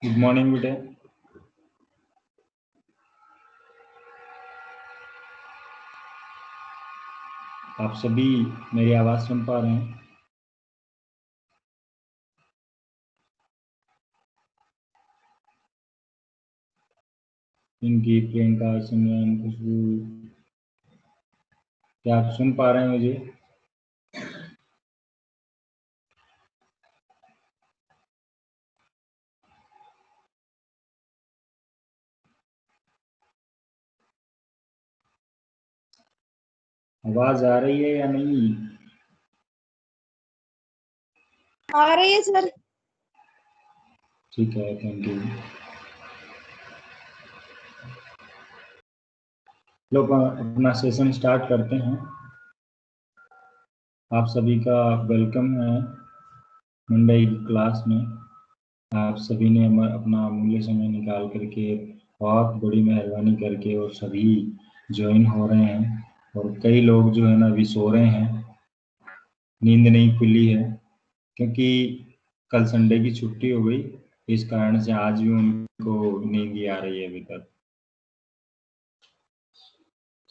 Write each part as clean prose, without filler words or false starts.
Good morning बेटे। आप सभी मेरी आवाज़ सुन पा रहे हैं? पिंकी, प्रियंका, सिमरन, खुशबू, क्या आप सुन पा रहे हैं मुझे? आवाज़ आ रही है या नहीं? आ रही है सर। ठीक है, थैंक यू। लोग अपना सेशन स्टार्ट करते हैं। आप सभी का वेलकम है मंडे की क्लास में। आप सभी ने अपना अमूल्य समय निकाल करके बहुत बड़ी मेहरबानी करके और सभी ज्वाइन हो रहे हैं। और कई लोग जो है ना अभी सो रहे हैं, नींद नहीं खुली है, क्योंकि कल संडे की छुट्टी हो गई। इस कारण से आज भी उनको नींद ही आ रही है अभी तक।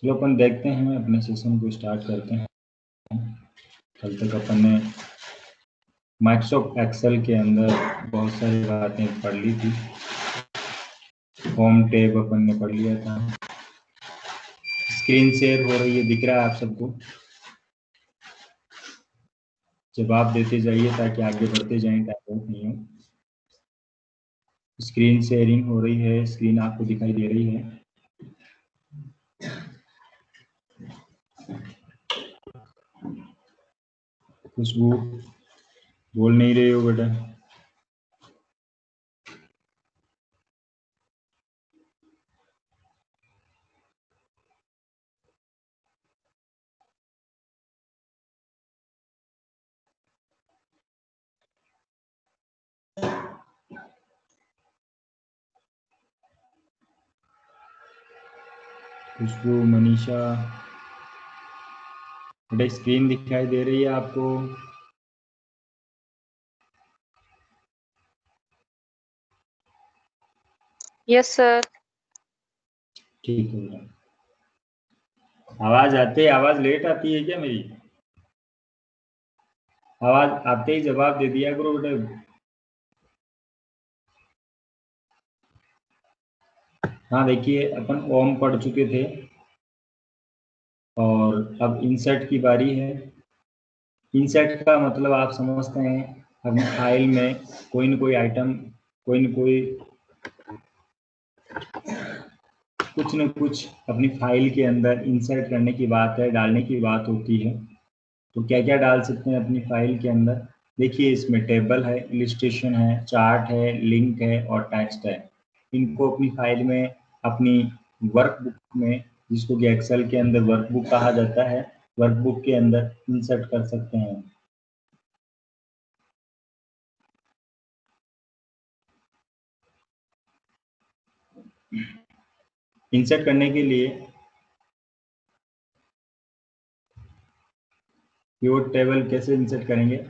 चलो अपन देखते हैं, अपने सेशन को स्टार्ट करते हैं। कल तक अपन ने माइक्रोसॉफ्ट एक्सेल के अंदर बहुत सारी बातें पढ़ ली थी। होम टैब अपन ने पढ़ लिया था। स्क्रीन शेयर हो रही है, दिख रहा है आप सबको? जवाब देते जाइए ताकि आगे बढ़ते जाएं, टाइम नहीं हो। स्क्रीन शेयरिंग हो रही है, स्क्रीन आपको दिखाई दे रही है? खुशबू, बोल नहीं रहे हो बेटा? खुशबू, मनीषा, बेटा स्क्रीन दिखाई दे रही है आपको? Yes sir. ठीक है बेटा। आवाज आते, आवाज लेट आती है क्या मेरी? आवाज आते ही जवाब दे दिया करो बेटा। हाँ देखिए, अपन ओम पढ़ चुके थे और अब इंसर्ट की बारी है। इंसर्ट का मतलब आप समझते हैं, अपनी फाइल में कोई न कोई आइटम, कोई न कोई कुछ न कुछ अपनी फाइल के अंदर इंसर्ट करने की बात है, डालने की बात होती है। तो क्या क्या डाल सकते हैं अपनी फाइल के अंदर? देखिए, इसमें टेबल है, इलिस्ट्रेशन है, चार्ट है, लिंक है और टेक्स्ट है। इनको अपनी फाइल में, अपनी वर्कबुक में, जिसको कि एक्सेल के अंदर वर्कबुक कहा जाता है, वर्कबुक के अंदर इंसर्ट कर सकते हैं। इंसर्ट करने के लिए पिवट टेबल कैसे इंसर्ट करेंगे?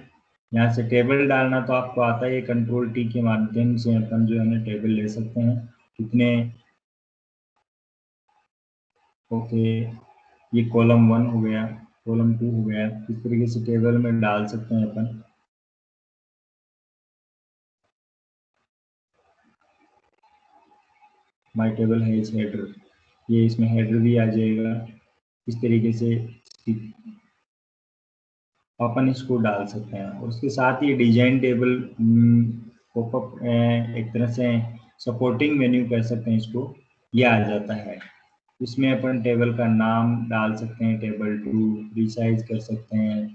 यहाँ से टेबल डालना तो आपको आता है, कंट्रोल टी के माध्यम से अपन जो है ना टेबल ले सकते हैं। कितने, ओके, ये कॉलम 1 हो गया, कॉलम 2 हो गया। इस तरीके से टेबल में डाल सकते हैं अपन। माय टेबल है इस हेडर, ये इसमें हेडर भी आ जाएगा। इस तरीके से अपन इसको डाल सकते हैं। और उसके साथ ही डिजाइन टेबल पॉपअप, एक तरह से सपोर्टिंग मेन्यू कह सकते हैं इसको, ये आ जाता है। इसमें अपन टेबल का नाम डाल सकते हैं, टेबल टू रिसाइज कर सकते हैं,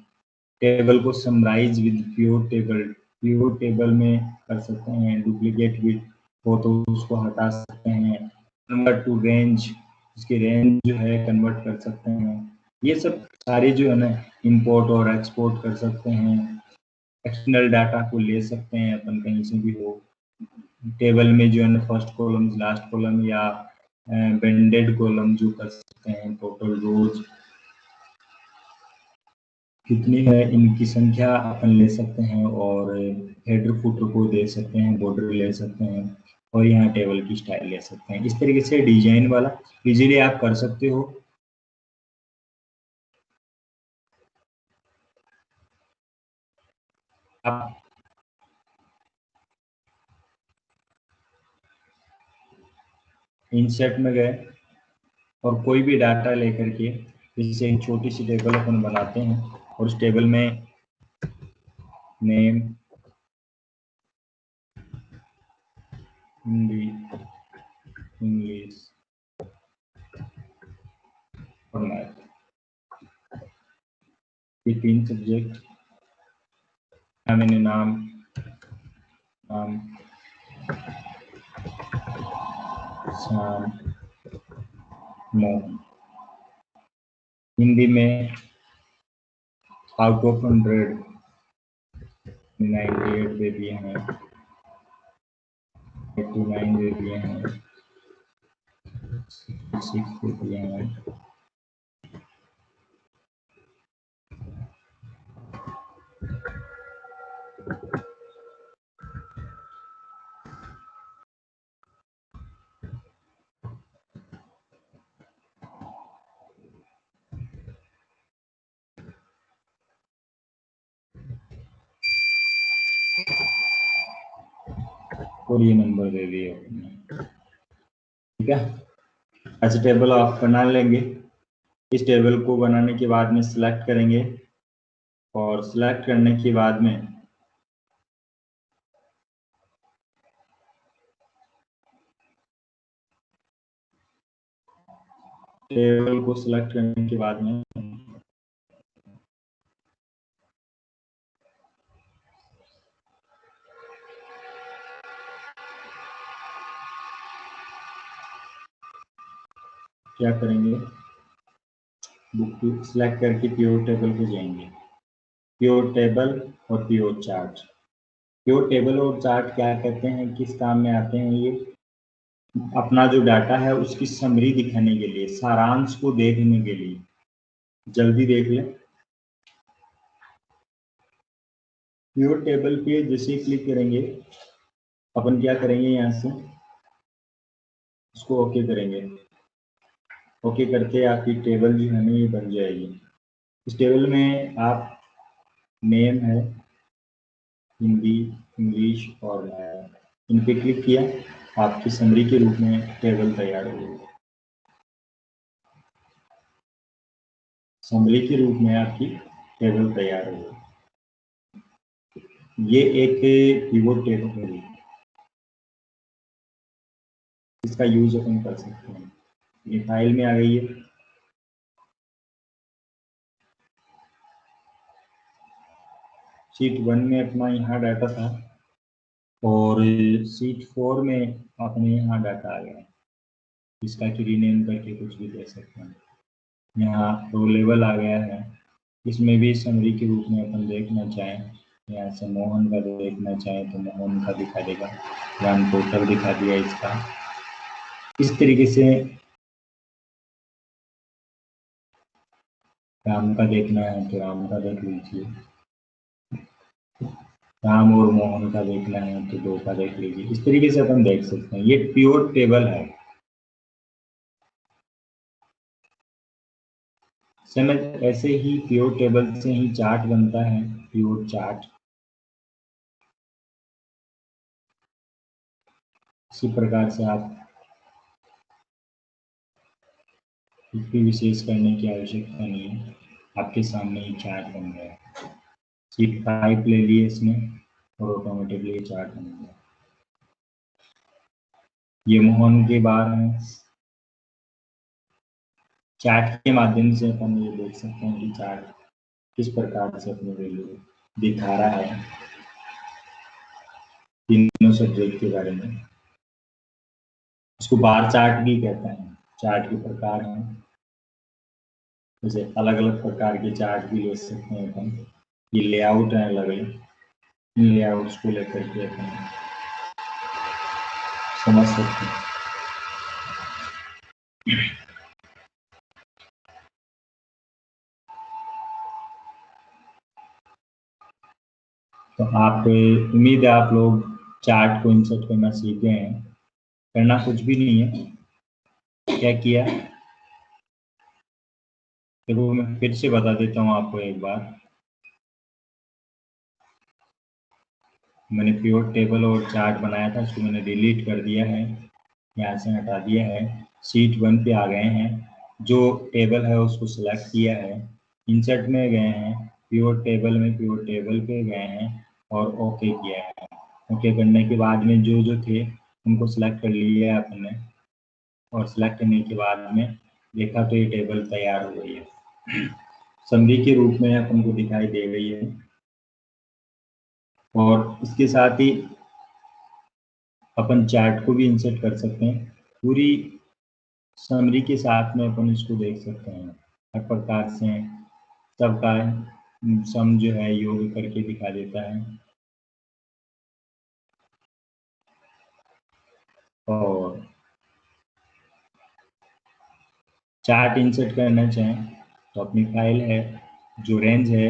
टेबल को summarise with pure table, pure table में कर सकते हैं। डुप्लीकेट विद हो तो उसको हटा सकते हैं। कन्वर्ट टू रेंज, इसकी रेंज जो है कन्वर्ट कर सकते हैं। ये सब सारे जो है ना इंपोर्ट और एक्सपोर्ट कर सकते हैं। एक्सटर्नल डाटा को ले सकते हैं अपन कहीं से भी हो। टेबल में जो है ना फर्स्ट कॉलम, लास्ट कॉलम या बेंडेड कॉलम जो कर सकते हैं, टोटल रोज, कितनी है इनकी संख्या अपन ले सकते हैं, और हेडर फुटर को दे सकते हैं, बॉर्डर ले सकते हैं, और यहाँ टेबल की स्टाइल ले सकते हैं। इस तरीके से डिजाइन वाला इजीली आप कर सकते हो। आप इंसर्ट में गए और कोई भी डाटा लेकर के जैसे एक छोटी सी टेबल अपन बनाते हैं, और उस टेबल में नेम, हिंदी, इंग्लिश और मैथ, ये 3 सब्जेक्ट। मैंने नाम शाम, मोहन। हिंदी में आउट ऑफ 100 98 दे दिए हैं, 89 दे दिए हैं, 6 दे दिए हैं। और ये नंबर दे दिए, ठीक है। ऐसे टेबल आप बना लेंगे। इस टेबल को बनाने के बाद में सिलेक्ट करेंगे, और सिलेक्ट करने के बाद में टेबल को सिलेक्ट करने के बाद में क्या करेंगे, बुक सिलेक्ट करके प्योर टेबल पे जाएंगे। प्योर टेबल और प्योर चार्ट। प्योर टेबल और चार्ट क्या कहते हैं, किस काम में आते हैं? ये अपना जो डाटा है उसकी समरी दिखाने के लिए, सारांश को देखने के लिए। जल्दी देख लें। प्योर टेबल पे जैसे क्लिक करेंगे, अपन क्या करेंगे, यहाँ से इसको ओके करेंगे। ओके करके आपकी टेबल जो है ना ये बन जाएगी। इस टेबल में आप नेम है, हिंदी, इंग्लिश और इन पे क्लिक किया, आपकी समरी के रूप में टेबल तैयार हो गई। समरी के रूप में आपकी टेबल तैयार हो गई। ये एक पिवोट टेबल है, इसका यूज अपन कर सकते हैं। ये फाइल में आ गई है। शीट 1 में अपना यहाँ डाटा था, और शीट 4 में अपने यहाँ डाटा आ गया। इसका की रीनेम करके कुछ भी दे सकते हैं। यहाँ रो लेवल आ गया है। इसमें भी समरी के रूप में अपन देखना चाहें, यहाँ से मोहन का देखना चाहें तो मोहन का दिखा देगा। राम टोटल दिखा दिया इसका। इस तरीके से राम का देखना है तो राम का देख लीजिए, राम और मोहन का देखना है तो 2 का देख लीजिए। इस तरीके से अपन देख सकते हैं। ये प्योर टेबल है। समझ, ऐसे ही प्योर टेबल से ही चार्ट बनता है, प्योर चार्ट। इसी प्रकार से आप कुछ भी विशेष करने की आवश्यकता नहीं है, आपके सामने ही चार्ट बन गया। शीट 5 ले लिए इसमें, और ऑटोमेटिकली चार्ट बन गया। ये मोहन के बार हैं। चार्ट के माध्यम से अपन ये देख सकते हैं कि चार्ट किस प्रकार से अपनी वैल्यू दिखा रहा है तीनों सब्जेक्ट के बारे में। इसको बार चार्ट भी कहते हैं। चार्ट के प्रकार हैं, जैसे अलग अलग प्रकार के चार्ट भी ले सकते हैं अपन। ये लेआउट है अलग अलग, इन लेआउट्स को लेकर के अपन समझ सकते हैं। तो आप उम्मीद है आप लोग चार्ट को इंसर्ट करना सीख गए हैं। करना कुछ भी नहीं है, क्या किया देखो मैं फिर से बता देता हूँ आपको एक बार। मैंने प्योर टेबल और चार्ट बनाया था, उसको मैंने डिलीट कर दिया है, यहाँ से हटा दिया है। शीट 1 पे आ गए हैं, जो टेबल है उसको सिलेक्ट किया है, इंसर्ट में गए हैं, प्योर टेबल में प्योर टेबल पे गए हैं और ओके किया है। ओके करने के बाद में जो जो थे उनको सिलेक्ट कर लिया है आपने, और सिलेक्ट करने के बाद में देखा तो ये टेबल तैयार हो गई है, समरी के रूप में अपन को दिखाई दे रही है। और इसके साथ ही अपन चार्ट को भी इंसर्ट कर सकते हैं, पूरी समरी के साथ में अपन इसको देख सकते हैं। हर प्रकार से सबका सम जो है योग करके दिखा देता है। और चार्ट इंसर्ट करना चाहें तो अपनी फाइल है जो रेंज है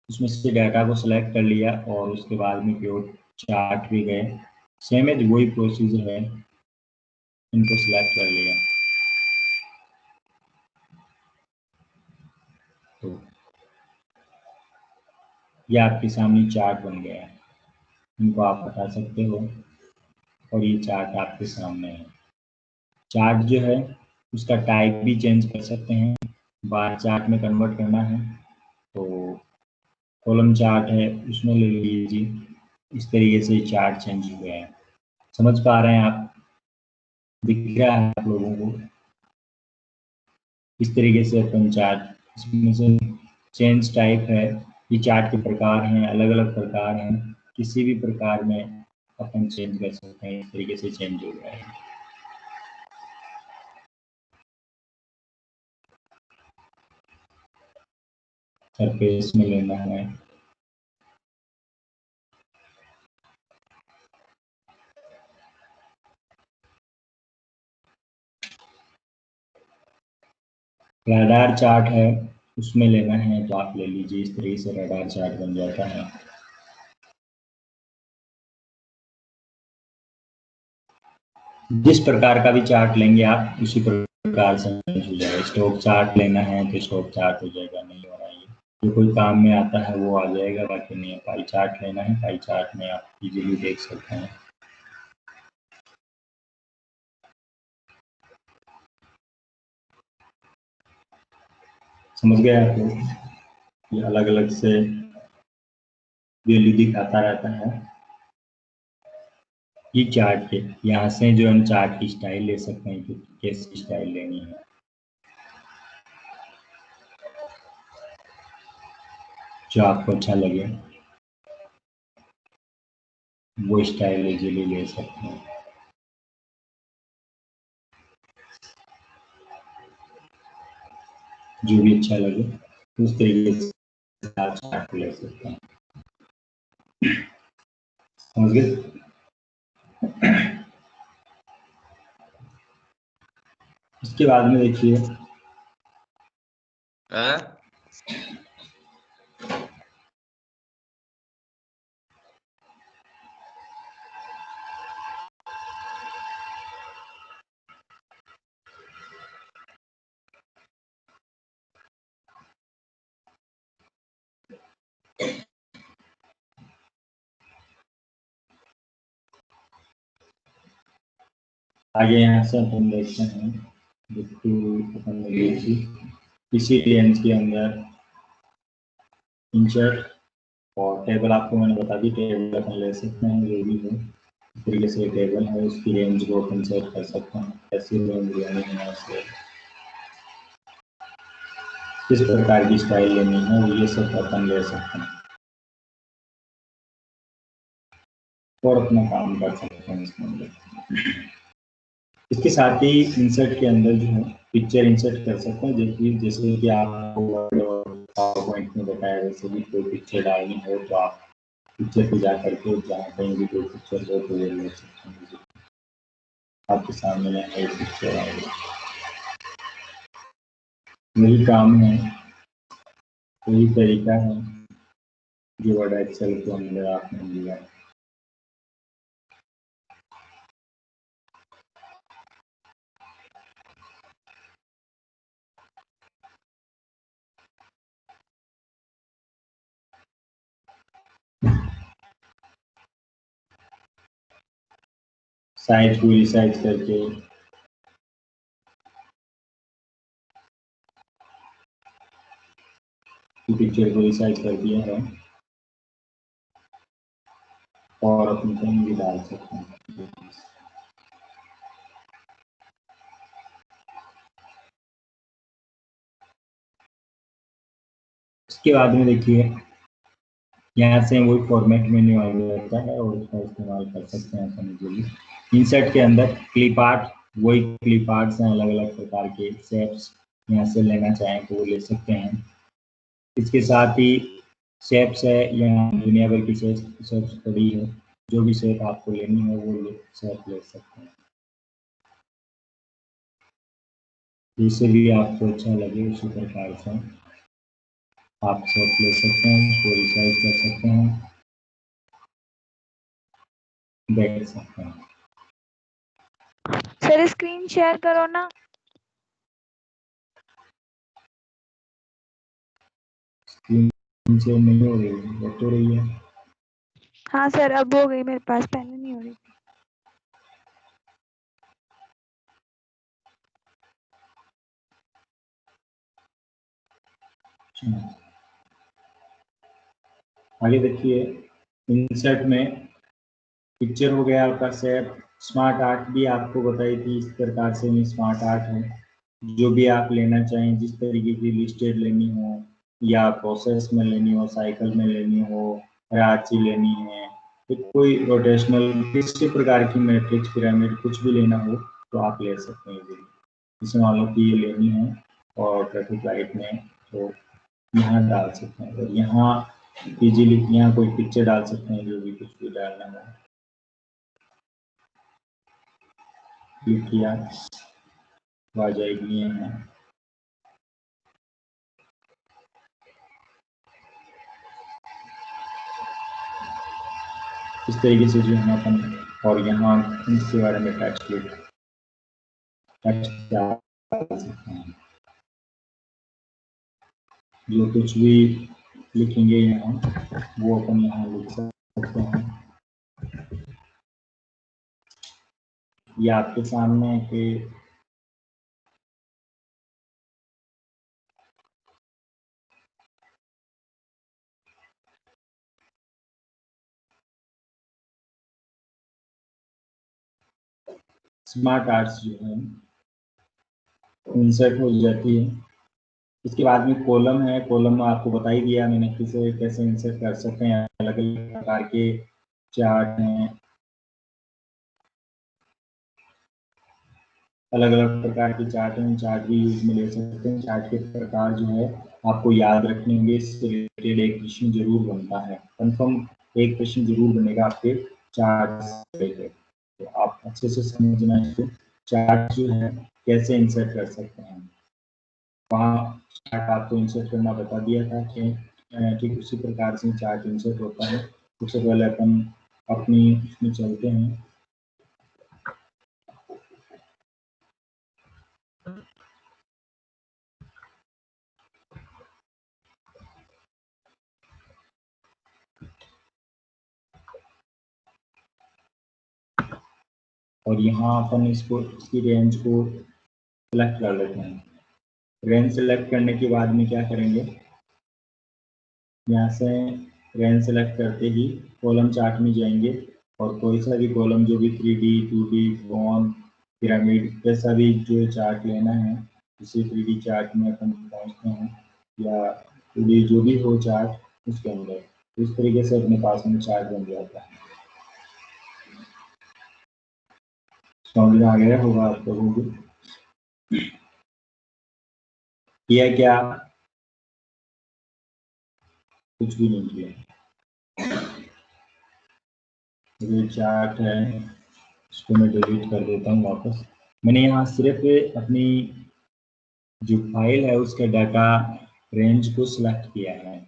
उसमें से डाटा को सिलेक्ट कर लिया और उसके बाद में प्योर चार्ट भी गए, सेम है वही प्रोसीजर है, इनको सिलेक्ट कर लिया तो ये आपके सामने चार्ट बन गया है। इनको आप हटा सकते हो और ये चार्ट आपके सामने है। चार्ट जो है उसका टाइप भी चेंज कर सकते हैं, बार चार्ट में कन्वर्ट करना है तो कॉलम चार्ट है उसमें ले लीजिए। इस तरीके से चार्ट चेंज हो गया है। समझ पा रहे हैं आप, दिख रहा है आप लोगों को? इस तरीके से अपन चार्ट, इसमें से चेंज टाइप है, ये चार्ट के प्रकार हैं, अलग अलग प्रकार हैं, किसी भी प्रकार में अपन चेंज कर सकते हैं। इस तरीके से चेंज हो गया है। सरफेस में लेना है, रडार चार्ट है उसमें लेना है तो आप ले लीजिए। इस तरीके से रडार चार्ट बन जाता है। जिस प्रकार का भी चार्ट लेंगे आप उसी प्रकार से हो जाएगा। स्टॉक चार्ट लेना है तो स्टॉक चार्ट हो जाएगा, नहीं हो रहा है जो कोई काम में आता है वो आ जाएगा, बाकी नहीं है। पाई चार्ट लेना है, पाई चार्ट में आप इजीली देख सकते हैं। समझ गए आप लोग? ये अलग अलग से वैल्यू दिखाता रहता है। ये चार्ट के यहाँ से जो हम चार्ट की स्टाइल ले सकते हैं कि कैसी स्टाइल लेनी है, जो आपको अच्छा लगे वो स्टाइल इजीली ले सकते हैं। जो भी अच्छा लगे उस तरीके से आप चार्ट ले सकते हैं। समझ गए? इसके बाद में देखिए आगे यहाँ से अपन देखते हैं अपन ने देखी इसी रेंज के अंदर इंसर्ट और टेबल आपको मैंने बता दी, टेबल अपन ले सकते हैं जो भी है। इस तरीके से टेबल है उसकी रेंज को अपन सेट कर सकते हैं, ऐसी रेंज लेनी है उसे किस प्रकार की स्टाइल लेनी है ये सब अपन ले सकते हैं और अपना काम कर सकते हैं इसके अंदर। इसके साथ ही इंसर्ट के अंदर जो है पिक्चर इंसर्ट कर सकते हैं, जैसे कि आपको पावर पॉइंट में बताया वैसे भी कोई पिक्चर डालनी हो तो आप पिक्चर पे जा करके जहाँ कहीं भी कोई पिक्चर हो तो वो ले सकते हैं। आपके सामने है पिक्चर आएगी, यही काम है, यही तरीका है। ये वर्ड एक्सेल के अंदर आपने लिया। साइज पूरी साइज करके पिक्चर को रिसाइज कर दिया है और अपनी कहीं भी डाल सकते हैं। इसके बाद में देखिए यहाँ से वही फॉर्मेट मेन्यू आ जाता है और उसका इस्तेमाल कर सकते हैं करने के लिए। इंसर्ट के अंदर क्लिप आर्ट, वही क्लिप आर्ट्स हैं, अलग अलग प्रकार के शेप्स यहाँ से लेना चाहें तो वो ले सकते हैं। इसके साथ ही शेप्स है, यहाँ दुनिया भर की शेप्स पड़ी है, जो भी शेप आपको लेनी है वो शेप ले सकते हैं। जिससे भी आपको अच्छा लगे उसी प्रकार से आप शेप ले सकते हैं, उसको रिसाइज कर सकते हैं, देख सकते हैं। सर स्क्रीन शेयर करो ना। स्क्रीन से नहीं हो रही है, वो तो रही है। हाँ सर अब हो गई मेरे पास, पहले नहीं हो रही थी। आगे देखिए इंसर्ट में पिक्चर हो गया आपका शेप। स्मार्ट आर्ट भी आपको बताई थी, इस प्रकार से ये स्मार्ट आर्ट है। जो भी आप लेना चाहें, जिस तरीके की लिस्टेड लेनी हो या प्रोसेस में लेनी हो, साइकिल में लेनी हो, रांची लेनी है, तो कोई रोटेशनल किसी प्रकार की मैट्रिक्स पिरामिड कुछ भी लेना हो तो आप ले सकते हैं। जैसे मान लो कि ये लेनी है और ट्रैफिक लाइट में, तो यहाँ डाल सकते हैं और यहाँ इजीली यहाँ कोई पिक्चर डाल सकते हैं, जो भी कुछ भी डालना है। क्लिक किया आ जाएगी यहाँ। इस तरीके से जो है अपन, और यहाँ इसके बारे में टेक्स्ट डाल सकते हैं। जो कुछ भी लिखेंगे यहाँ वो अपन यहाँ लिख सकते हैं। ये आपके सामने के स्मार्ट आर्ट्स जो है इंसर्ट हो जाती है। इसके बाद में कॉलम है। कॉलम में आपको बता ही दिया मैंने किसे कैसे इंसर्ट कर सकते हैं। अलग अलग प्रकार के चार्ट हैं, अलग अलग प्रकार के चार्ट हैं, चार्ट भी यूज में ले सकते हैं। चार्ट के प्रकार जो है आपको याद रखने होंगे, इससे रिलेटेड एक प्रश्न जरूर बनता है, कंफर्म एक प्रश्न जरूर बनेगा आपके चार्ट से रिलेटेड। तो आप अच्छे से समझना है चार्ट जो है कैसे इंसर्ट कर सकते हैं। वहाँ चार्ट आपको इंसर्ट करना बता दिया था कि ठीक उसी प्रकार से चार्ट इंसर्ट होता है। सबसे पहले अपन अपनी इसमें चलते हैं। और यहाँ अपन इसको इसकी रेंज को सेलेक्ट कर लेते हैं। रेंज सेलेक्ट करने के बाद में क्या करेंगे, यहाँ से रेंज सेलेक्ट करते ही कॉलम चार्ट में जाएंगे और कोई सा भी कॉलम जो भी 3D 2D कॉन पिरामिड जैसा भी जो चार्ट लेना है, इसी 3D चार्ट में अपन पहुँचते हैं या 2D जो भी हो चार्ट उसके अंदर। इस तरीके से अपने पास में चार्ट बन जाता है। समझ में आ गया होगा आप लोगों को। किया क्या, कुछ भी नहीं किया। ये चार्ट है, इसको मैं डिलीट कर देता हूँ वापस। मैंने यहाँ सिर्फ अपनी जो फाइल है उसका डाटा रेंज को सिलेक्ट किया है।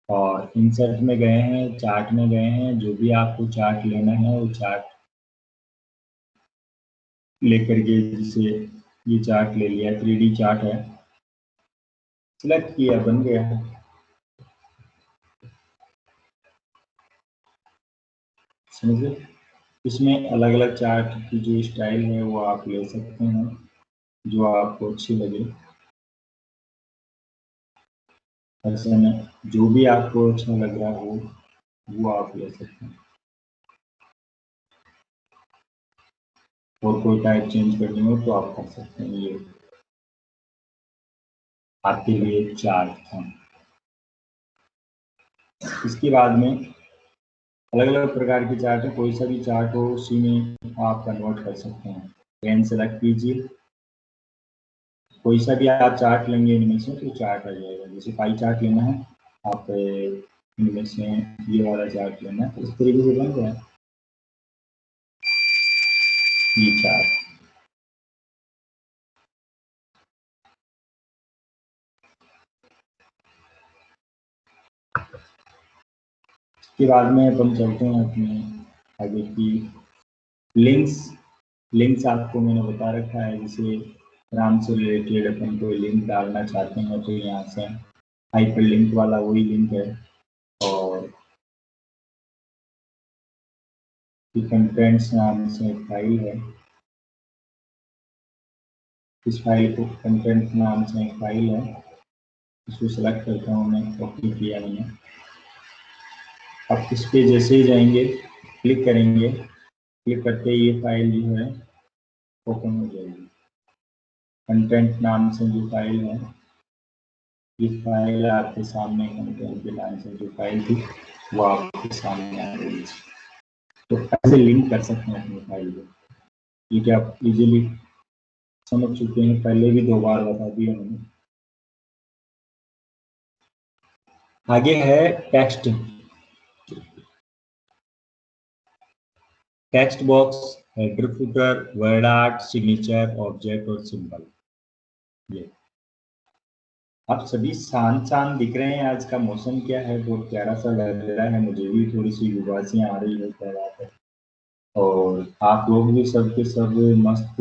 और इंसर्ट में गए हैं, चार्ट में गए हैं, जो भी आपको चार्ट लेना है वो चार्ट लेकर के, जिसे ये चार्ट ले लिया, 3D चार्ट है, सिलेक्ट किया, बन गया। समझे? इसमें अलग अलग चार्ट की जो स्टाइल है वो आप ले सकते हैं, जो आपको अच्छी लगे। ऐसे में जो भी आपको अच्छा लग रहा हो वो आप ले सकते हैं। और कोई टाइप चेंज करनी हो तो आप कर सकते हैं। ये आपके लिए चार्ट था। इसके बाद में अलग अलग प्रकार के चार्ट है, कोई सा भी चार्ट हो उसी में आप कन्वर्ट कर सकते हैं। पेन सेलेक्ट कीजिए, कोई सा भी आप चार्ट लेंगे इनमें से तो चार्ट आ जाएगा। जैसे पाई चार्ट लेना है, आप इनमें से ये वाला चार्ट लेना है, इस तरीके से बन गया ये चार्ट। इसके बाद में अपन चलते हैं अपने आगे की लिंक्स। लिंक्स आपको मैंने बता रखा है, जैसे राम से रिलेटेड अपन कोई लिंक डालना चाहते हैं तो यहाँ से हाइपर लिंक वाला वही लिंक है। और कंटेंट्स नाम से एक फाइल है, इस फाइल को कंटेंट नाम से एक फाइल है, इसको सेलेक्ट करता हूँ मैं, कॉपी किया मैंने। अब इस पे जैसे ही जाएंगे, क्लिक करेंगे, क्लिक करते ही ये फाइल जो है ओपन हो जाएगी। कंटेंट नाम से जो फाइल है, ये फाइल आपके सामने, कंटेंट के नाम से जो फाइल थी वो आपके सामने आ रही है। तो ऐसे लिंक कर सकते हैं अपनी फाइल को। ये क्या आप इजीली समझ चुके हैं, पहले भी 2 बार बता दिया मैंने। आगे है text. Text box, header footer, word art, signature, object और सिंबल। ये आप सभी शांत शांत दिख रहे हैं। आज का मौसम क्या है, बहुत प्यारा सा लग रहा है, मुझे भी थोड़ी सी उबासियां आ रही है पर। और आप लोग भी सब के सब मस्त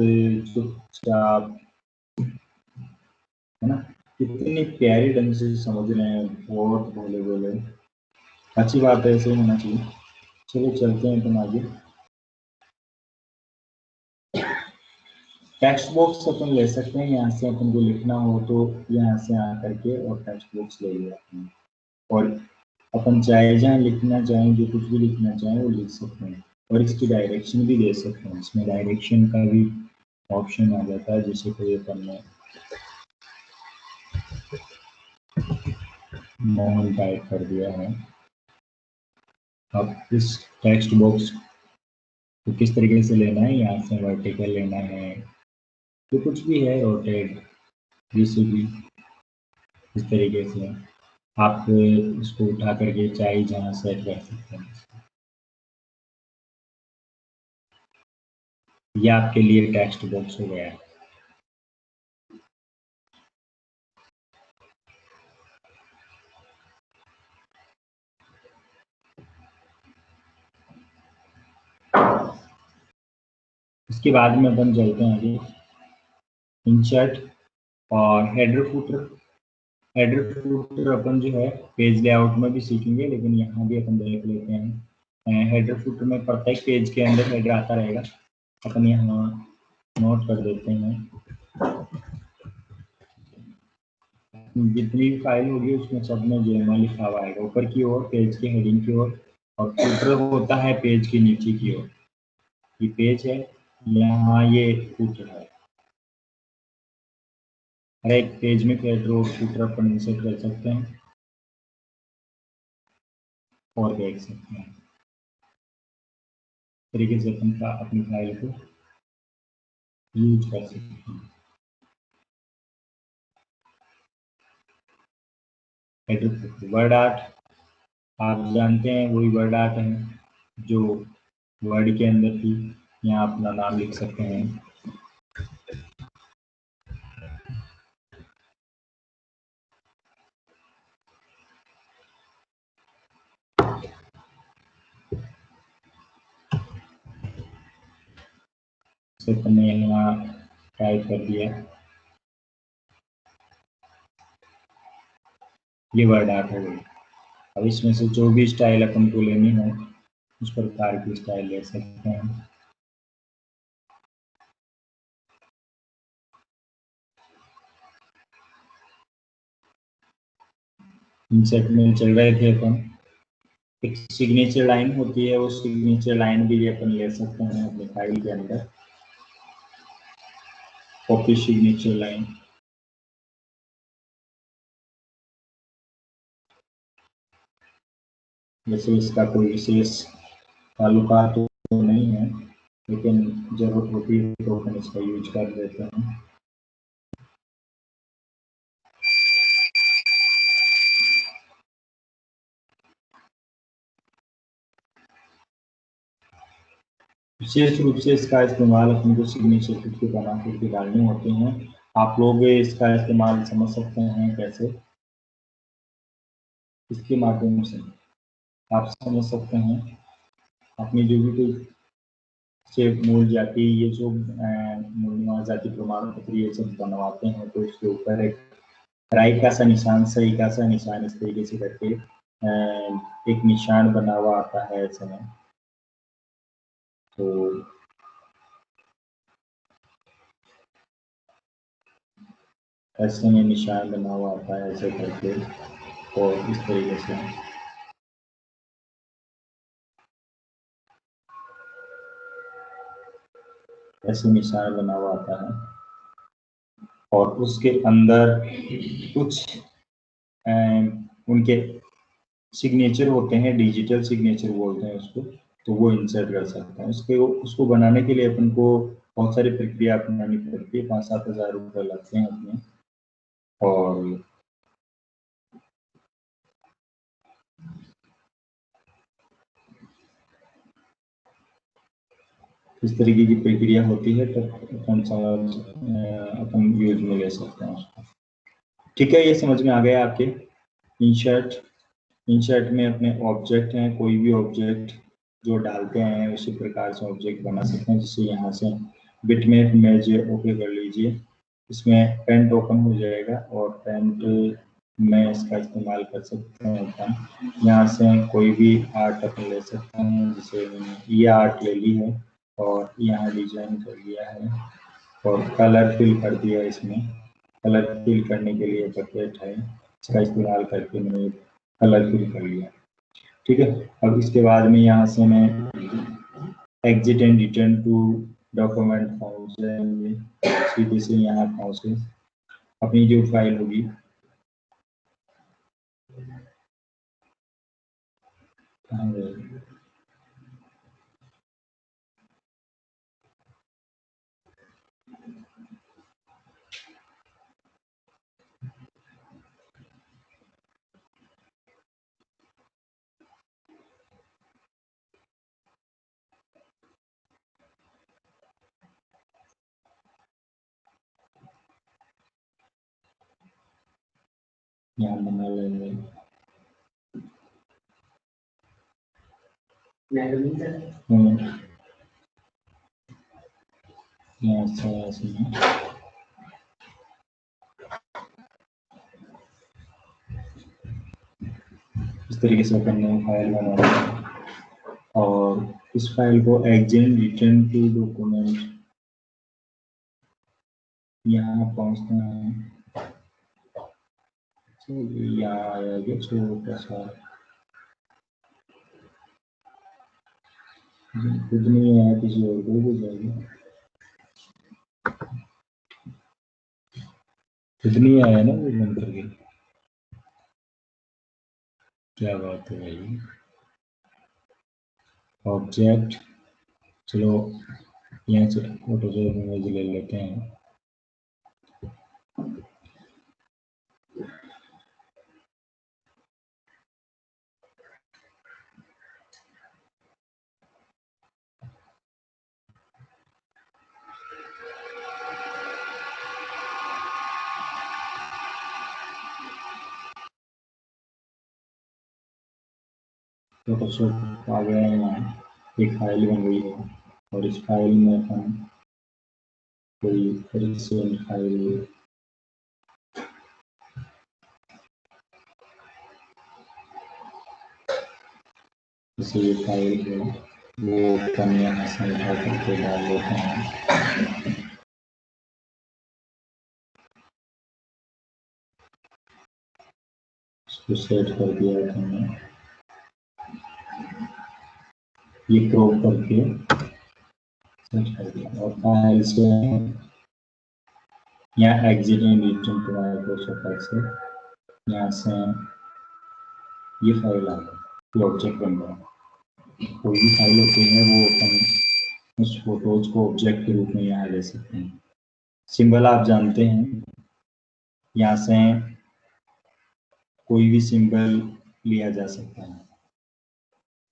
चुपचाप, है ना? कितनी प्यारी ढंग से समझ रहे हैं, बहुत भोले भोले। अच्छी बात है, ऐसे ही होना चाहिए। चलो चलते हैं तुम आगे। टेक्स्ट बॉक्स अपन ले सकते हैं, यहाँ से अपन को लिखना हो तो यहाँ से आ करके और टेक्स्ट बॉक्स ले लिया अपन। और अपन चाहे जहाँ लिखना चाहें, जो कुछ भी लिखना चाहें वो लिख सकते हैं। और इसकी डायरेक्शन भी दे सकते हैं, इसमें डायरेक्शन का भी ऑप्शन आ जाता है। जैसे कोई अपन ने मोहन टाइप कर दिया है, अब इस टेक्स्ट बॉक्स को किस तरीके से लेना है, यहाँ से वर्टिकल लेना है तो कुछ भी है, रोटेट, जैसे भी इस तरीके से आप इसको उठा करके चाहे जहाँ सेट कर सकते हैं। ये आपके लिए टेक्स्ट बॉक्स हो गया। इसके बाद में अपन चलते हैं आगे, इंसर्ट और हेडर फुटर। हेडर फुटर अपन जो है पेज लेआउट में भी सीखेंगे, लेकिन यहाँ भी अपन देख लेते हैं। हेडर फुटर में प्रत्येक पेज के अंदर हेडर आता रहेगा, अपन यहाँ नोट कर देते हैं। जितनी भी फाइल होगी उसमें सब में जेएमएल लिखा हुआ आएगा, ऊपर की ओर पेज के हेडिंग की ओर, और फुटर होता है पेज के नीचे की ओर। ये पेज है, यहाँ ये फुटर है। हर एक पेज में हेडर और फुटर अपन इंसर्ट कर सकते हैं और देख सकते हैं। तरीके से अपन अपनी फाइल को यूज कर सकते हैं। हेडर वर्ड आर्ट, आप जानते हैं वही वर्ड आर्ट है जो वर्ड के अंदर थी। यहाँ अपना नाम लिख सकते हैं। से मैंने यहाँ टाइप कर दिया, ये वर्ड आर्ट हो गई। अब इसमें से जो भी स्टाइल अपन को लेनी है उस प्रकार की स्टाइल ले सकते हैं। इंसर्ट में चल रहे थे अपन, एक सिग्नेचर लाइन होती है, वो सिग्नेचर लाइन भी अपन ले सकते हैं अपने फाइल के अंदर, कॉपी सिग्नेचर लाइन। जैसे इसका कोई विशेष ताल्लुकात तो नहीं है, लेकिन जरूरत होती है तो अपन इसका यूज कर देते हैं। विशेष रूप से इसका इस्तेमाल अपन को सिग्नेचर खुद के बना करके डालने होते हैं। आप लोग इसका इस्तेमाल समझ सकते हैं कैसे, इसके माध्यम से आप समझ सकते हैं। अपनी जो भी कोई से मूल जाति, ये जो मूल निवास जाति प्रमाण पत्र ये सब बनवाते हैं, तो उसके ऊपर एक राइट का सा निशान, सही का सा निशान, इस तरीके से करके एक निशान बना हुआ आता है ऐसे में। तो ऐसे में निशान बना हुआ आता है ऐसे करके, और इस तरीके से ऐसे निशान बना हुआ आता है। और उसके अंदर कुछ उनके सिग्नेचर होते हैं, डिजिटल सिग्नेचर बोलते हैं उसको, तो वो इंसर्ट कर सकते हैं। उसको बनाने के लिए अपन को बहुत सारी प्रक्रिया अपनानी पड़ती है, 5-7 हज़ार रुपये लगते हैं अपने। और इस तरीके की प्रक्रिया होती है, तो अपन यूज में ले सकते हैं उसको। ठीक है, ये समझ में आ गया आपके। इंसर्ट में अपने ऑब्जेक्ट हैं, कोई भी ऑब्जेक्ट जो डालते हैं उसी प्रकार से ऑब्जेक्ट बना सकते हैं। जैसे यहाँ से बिटमैप इमेज ओके कर लीजिए, इसमें पेंट ओपन हो जाएगा और पेंट में इसका इस्तेमाल कर सकते हैं अपन। यहाँ से कोई भी आर्ट अपन ले सकते हैं, जैसे ये आर्ट ले ली है और यहाँ डिजाइन कर लिया है और कलर फिल कर दिया। इसमें कलर फिल करने के लिए बकेट है, इसका इस्तेमाल करके मैंने कलर फिल कर लिया। ठीक है, अब इसके बाद में यहाँ से मैं exit and return to document पहुँच जाएंगे, सीधे से यहाँ पहुँच गए। अपनी जो फाइल होगी कहाँ गई, यहाँ बना लेंगे। यहाँ से इस तरीके से अपन ने फाइल बना ली और इस फाइल को एग्जिट रिटर्न टू डॉक्यूमेंट यहाँ पहुँचना है। तो यहाँ आएगा छोटा सा, खुद नहीं आया किसी और को भी जाएगा, खुद नहीं आया ना वो बंद करके। क्या बात है भाई, ऑब्जेक्ट, चलो यहाँ से फोटोशॉप इमेज ले लेते हैं। फोटोशॉप आ गया है, यहाँ एक फाइल बन गई है और इस फाइल में अपन कोई रिसेंट फाइल, जैसे ये फाइल है वो ओपन यहाँ से उठा करके डाल लेते हैं। इसको सेट कर दिया है हमने, ये क्रॉप करके सेट कर दिया। और फाइल से यहाँ exit and return to Microsoft Excel, यहाँ से ये फाइल आ गई, ये ऑब्जेक्ट बन गया। कोई भी फाइल होती है वो अपन उस फोटोज को ऑब्जेक्ट के रूप में यहाँ ले सकते हैं। सिंबल आप जानते हैं, यहाँ से कोई भी सिंबल लिया जा सकता है।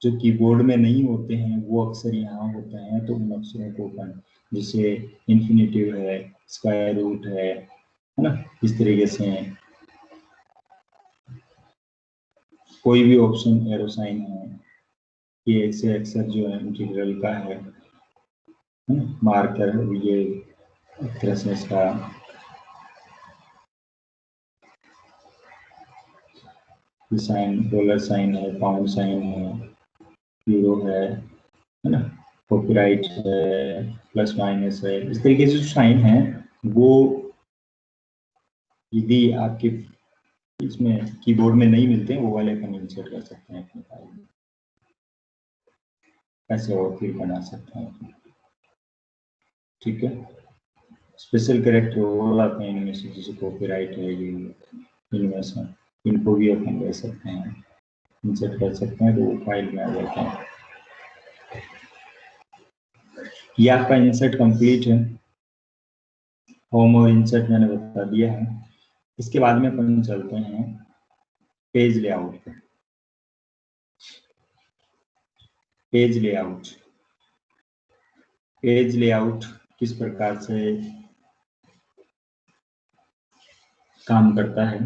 जो कीबोर्ड में नहीं होते हैं वो अक्सर यहाँ होते हैं, तो उन अक्षरों को अपन, जैसे इन्फिनिटिव है, स्क्वायर रूट है ना, इस तरीके से कोई भी ऑप्शन, एरो साइन है, ये ऐसे अक्सर जो है इंटीग्रल का है ना, मार्कर, ये एक तरह से इसका साइन, डॉलर साइन है, पाउंड साइन है, यूरो है ना, कॉपीराइट है, प्लस माइनस है, इस तरीके से जो साइन है वो यदि आपके इसमें कीबोर्ड में नहीं मिलते हैं वो वाले अपन इंसर्ट कर सकते हैं अपने फाइल में, ऐसे और फिर बना सकते हैं। ठीक है, स्पेशल कैरेक्टर और आते हैं इनमें से, जैसे कॉपीराइट है, ये इनमें से इनको भी अपन ले सकते हैं, इंसर्ट कर सकते हैं, तो वो फाइल में आ जाता है। ये आपका इंसर्ट कंप्लीट है, होम और इंसर्ट मैंने बता दिया है। इसके बाद में अपन चलते हैं पेज लेआउट पे। पेज लेआउट, पेज लेआउट किस प्रकार से काम करता है,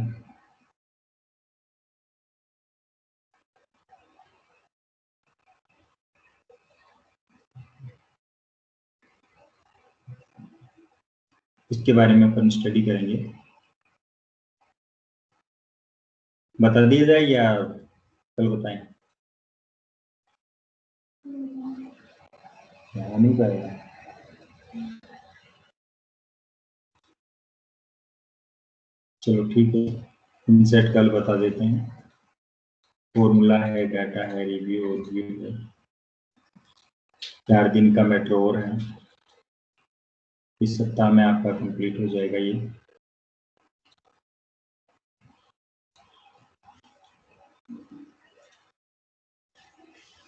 इसके बारे में अपन स्टडी करेंगे। बता दिया जाए या कल बताएं? नहीं पाएगा, चलो ठीक है, इंसर्ट कल बता देते हैं। फॉर्मूला है, डाटा है, रिव्यू है, 4 दिन का मेट्रो और है, इस सप्ताह में आपका कंप्लीट हो जाएगा ये।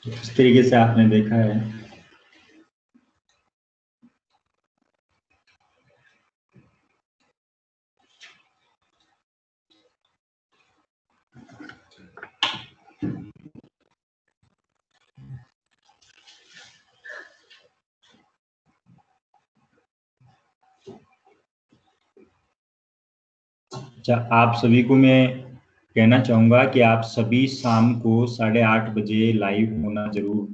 इस तरीके से आपने देखा है। अच्छा, आप सभी को मैं कहना चाहूंगा कि आप सभी शाम को 8:30 बजे लाइव होना जरूर,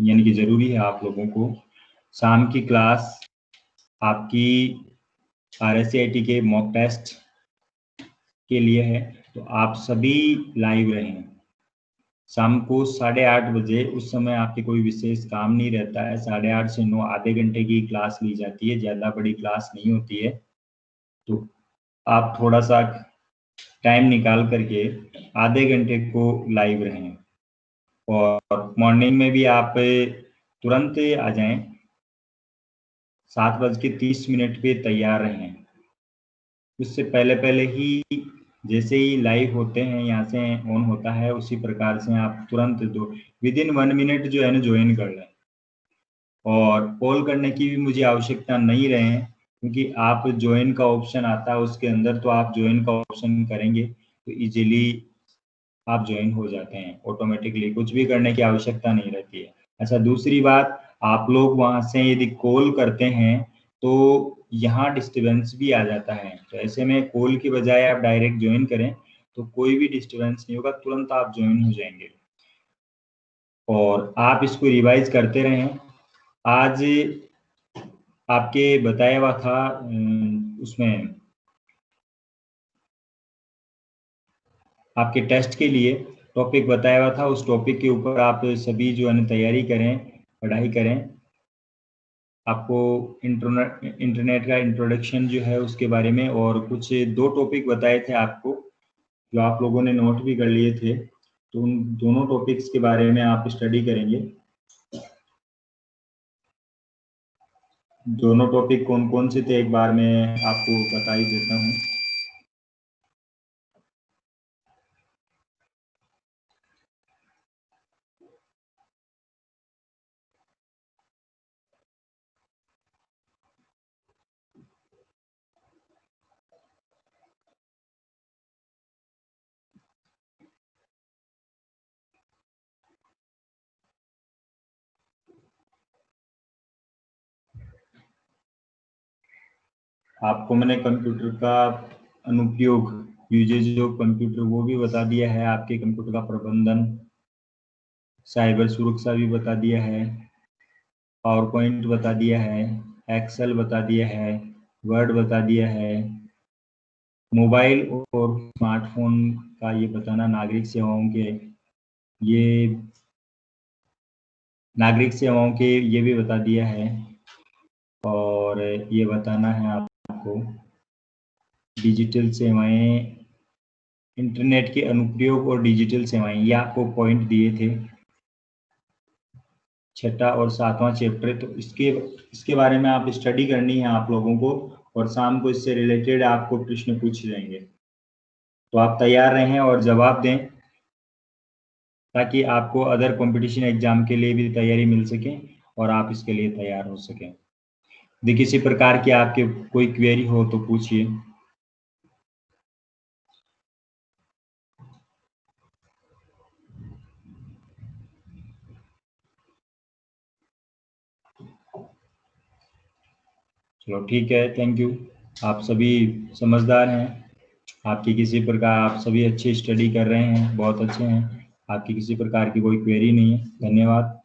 यानी कि जरूरी है आप लोगों को। शाम की क्लास आपकी RSCIT के मॉक टेस्ट के लिए है, तो आप सभी लाइव रहें शाम को 8:30 बजे। उस समय आपके कोई विशेष काम नहीं रहता है। 8:30 से 9 आधे घंटे की क्लास ली जाती है, ज़्यादा बड़ी क्लास नहीं होती है, तो आप थोड़ा सा टाइम निकाल करके आधे घंटे को लाइव रहें। और मॉर्निंग में भी आप तुरंत आ जाएं, 7:30 पे तैयार रहें। उससे पहले पहले ही, जैसे ही लाइव होते हैं यहाँ से ऑन होता है, उसी प्रकार से आप तुरंत विदिन 1 मिनट जो है ना ज्वाइन कर लें। और कॉल करने की भी मुझे आवश्यकता नहीं रहे, क्योंकि आप ज्वाइन का ऑप्शन आता है उसके अंदर, तो आप ज्वाइन का ऑप्शन करेंगे तो इजीली आप ज्वाइन हो जाते हैं ऑटोमेटिकली, कुछ भी करने की आवश्यकता नहीं रहती है। अच्छा, दूसरी बात, आप लोग वहां से यदि कॉल करते हैं तो यहाँ डिस्टर्बेंस भी आ जाता है, तो ऐसे में कॉल की बजाय आप डायरेक्ट ज्वाइन करें तो कोई भी डिस्टर्बेंस नहीं होगा, तुरंत आप ज्वाइन हो जाएंगे। और आप इसको रिवाइज करते रहें। आज आपके बताया हुआ था उसमें आपके टेस्ट के लिए टॉपिक बताया हुआ था, उस टॉपिक के ऊपर आप सभी जो है तैयारी करें, पढ़ाई करें। आपको इंटरनेट का इंट्रोडक्शन जो है उसके बारे में, और कुछ 2 टॉपिक बताए थे आपको जो आप लोगों ने नोट भी कर लिए थे, तो उन दोनों टॉपिक्स के बारे में आप स्टडी करेंगे। दोनों टॉपिक कौन कौन से थे एक बार मैं आपको बता ही देता हूँ। आपको मैंने कंप्यूटर का अनुप्रयोग, यूजेज ऑफ कंप्यूटर वो भी बता दिया है, आपके कंप्यूटर का प्रबंधन, साइबर सुरक्षा भी बता दिया है, पावर पॉइंट बता दिया है, एक्सेल बता दिया है, वर्ड बता दिया है, मोबाइल और स्मार्टफोन का ये बताना, नागरिक सेवाओं के ये भी बता दिया है, और ये बताना है आपको डिजिटल सेवाएं, इंटरनेट के अनुप्रयोग और डिजिटल सेवाएं, ये आपको पॉइंट दिए थे 6वां और 7वां चैप्टर। तो इसके बारे में आप स्टडी करनी है आप लोगों को, और शाम को इससे रिलेटेड आपको प्रश्न पूछ जाएंगे। तो आप तैयार रहें और जवाब दें, ताकि आपको अदर कंपटीशन एग्जाम के लिए भी तैयारी मिल सके और आप इसके लिए तैयार हो सकें। यदि किसी प्रकार की आपके कोई क्वेरी हो तो पूछिए। चलो ठीक है, थैंक यू। आप सभी समझदार हैं, आपकी किसी प्रकार, आप सभी अच्छी स्टडी कर रहे हैं, बहुत अच्छे हैं, आपकी किसी प्रकार की कोई क्वेरी नहीं है। धन्यवाद।